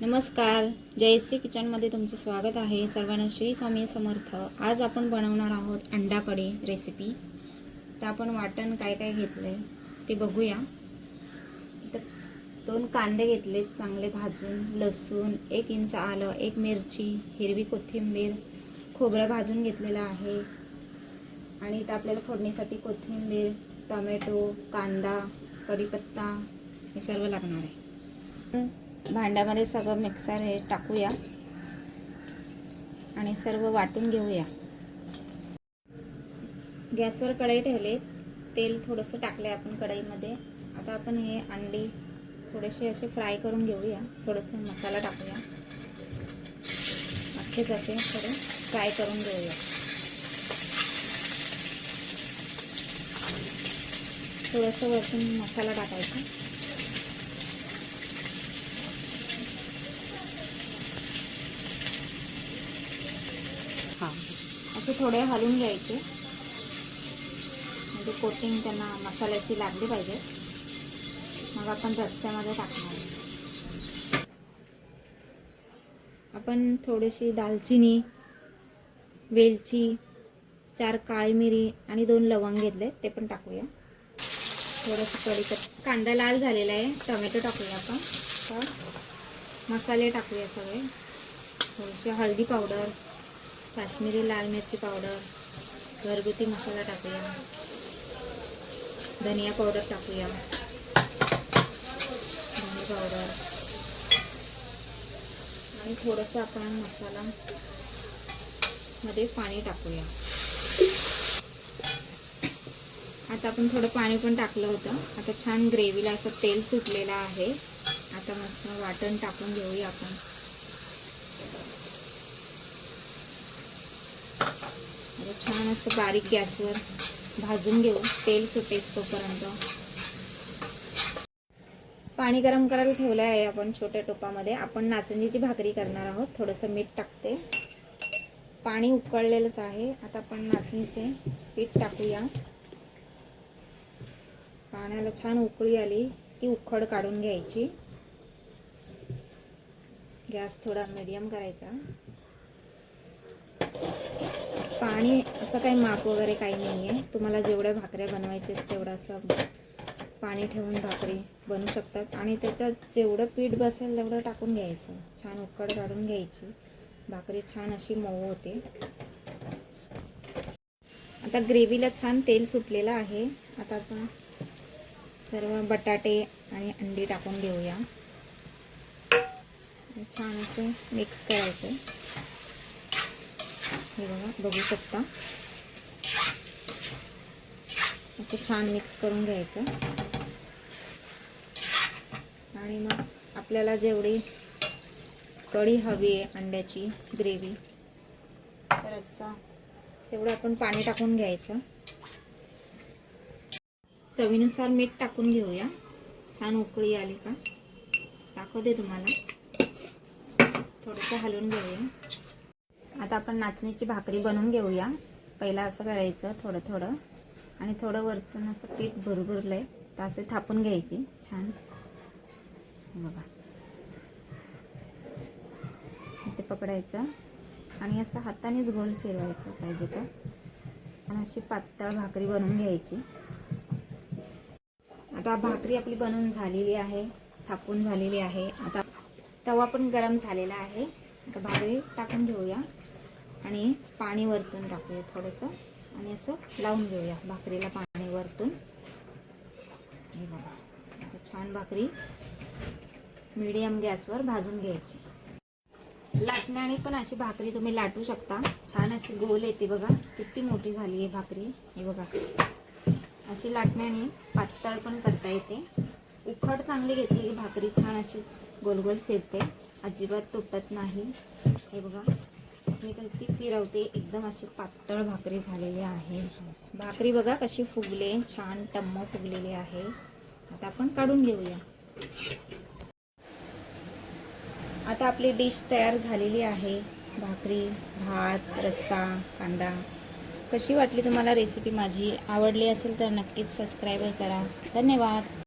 नमस्कार, जयश्री किचनमध्ये तुमचं स्वागत आहे. सर्वांना श्री स्वामी समर्थ. आज आपण बनवणार आहोत अंडा कढी रेसिपी. तर आपण वाटण काय काय घेतले ते बघूया. तर 2 कांदे घेतलेत चांगले भाजून, लसूण, 1 इंच आलं, 1 मिरची, हिरवी कोथिंबीर, खोबरं भाजून घेतलेलं आहे. आणि इथं आपल्याला फोडणीसाठी कोथिंबीर, टोमॅटो, कांदा, कढीपत्ता हे सर्व लागणार आहे. भांड्यामध्ये सगळं मिक्सर हे टाकूया आणि सर्व वाटून घेऊया. गॅसवर कढई ठेवले, तेल थोडंसं टाकले आपण कढईमध्ये. आता आपण हे अंडी थोडेसे असे फ्राय करून घेऊया. थोडंसं मसाला टाकूया, अखेच असे थोडे फ्राय करून घेऊया. थोडंसं वरतून मसाला टाकायचा. असे थोडे हलवून घ्यायचे, म्हणजे कोटिंग त्यांना मसाल्याची लागली पाहिजे. मग आपण रस्त्यामध्ये टाकणार. आपण थोडीशी दालचिनी, वेलची, 4 काळी मिरी आणि 2 लवंग घेतले, ते पण टाकूया. थोडंसं कढीपत्ता. कांदा लाल झालेला आहे. टोमॅटो टाकूया आपण. तर मसाले टाकूया सगळे. थोडीशी हळदी पावडर, काश्मीरी लाल मिरची पावडर, घरगुती मसाला टाकूया, धनिया पावडर टाकूया, धने पावडर आणि थोडंसं आपण मसाला मध्ये पाणी टाकूया. आता आपण थोडं पाणी पण टाकलं होतं. आता छान ग्रेव्हीला असं तेल सुटलेलं आहे. आता मस्त वाटण टाकून घेऊया आपण. छान असं बारीक गॅसवर भाजून घेऊ, तेल सुटेस तोपर्यंत. पाणी गरम करायला ठेवलं आहे आपण छोट्या टोपामध्ये. आपण नाचणीची भाकरी करणार आहोत. थोडंसं मीठ टाकते. पाणी उकळलेलंच आहे. आता आपण नाचणीचे पीठ टाकूया. पाण्याला छान उकळी आली की उकड काढून घ्यायची. गॅस थोडा मीडियम करायचा. पाणी असं काही माप वगैरे काही नाही आहे. तुम्हाला जेवढ्या भाकऱ्या बनवायचे तेवढं असं पाणी ठेवून भाकरी बनवू शकतात. आणि त्याच्यात जेवढं पीठ बसेल तेवढं टाकून घ्यायचं. छान उकड काढून घ्यायची. भाकरी छान अशी मऊ होते. आता ग्रेव्हीला छान तेल सुटलेलं आहे. आता आपण सर्व बटाटे आणि अंडी टाकून घेऊया. छान असं मिक्स करायचं. हे बघा, बघू शकता. असं छान मिक्स करून घ्यायचं. आणि मग आपल्याला जेवढी कढी हवी आहे अंड्याची ग्रेव्ही, रस्सा, तेवढं आपण पाणी टाकून घ्यायचं. चवीनुसार मीठ टाकून घेऊया. छान उकळी आली का दाखवते तुम्हाला. थोडंसं हलवून घेऊया. आता आपण नाचणीची भाकरी बनवून घेऊया. पहिला असं करायचं थोडं थोडं, आणि थोडं वरतून असं पीठ भरभरलंय तर असे थापून घ्यायची. छान बघा, इथे पकडायचं आणि असं हातानेच गोल फिरवायचं पाहिजे तर. आणि अशी पातळ भाकरी बनवून घ्यायची. आता भाकरी आपली बनवून झालेली आहे, थापून झालेली आहे. आता तवा पण गरम झालेला आहे. आता भाकरी टाकून घेऊया आणि पाणी वरतून टाकूया थोडंसं, आणि असं लावून घेऊया भाकरीला पाणी वरतून. हे बघा, आता छान भाकरी मीडियम गॅसवर भाजून घ्यायची. लाटण्याने पण अशी भाकरी तुम्ही लाटू शकता. छान अशी गोल येते बघा. किती मोठी झाली आहे भाकरी. हे बघा, अशी लाटण्याने पातळ पण करता येते. उखड चांगली घेतली की भाकरी छान अशी गोल गोल फिरते, अजिबात तुटत नाही. हे बघा, मी किती फिरवते, एकदम अशी पातळ भाकरी झालेली आहे. भाकरी बघा कशी फुगले, छान टम्म फुगलेली आहे. आता आपण काढून घेऊया. आता आपली डिश तयार झालेली आहे. भाकरी, भात, रस्सा, कांदा. कशी वाटली तुम्हाला रेसिपी माझी? आवडली असेल तर नक्कीच सबस्क्राईब करा. धन्यवाद.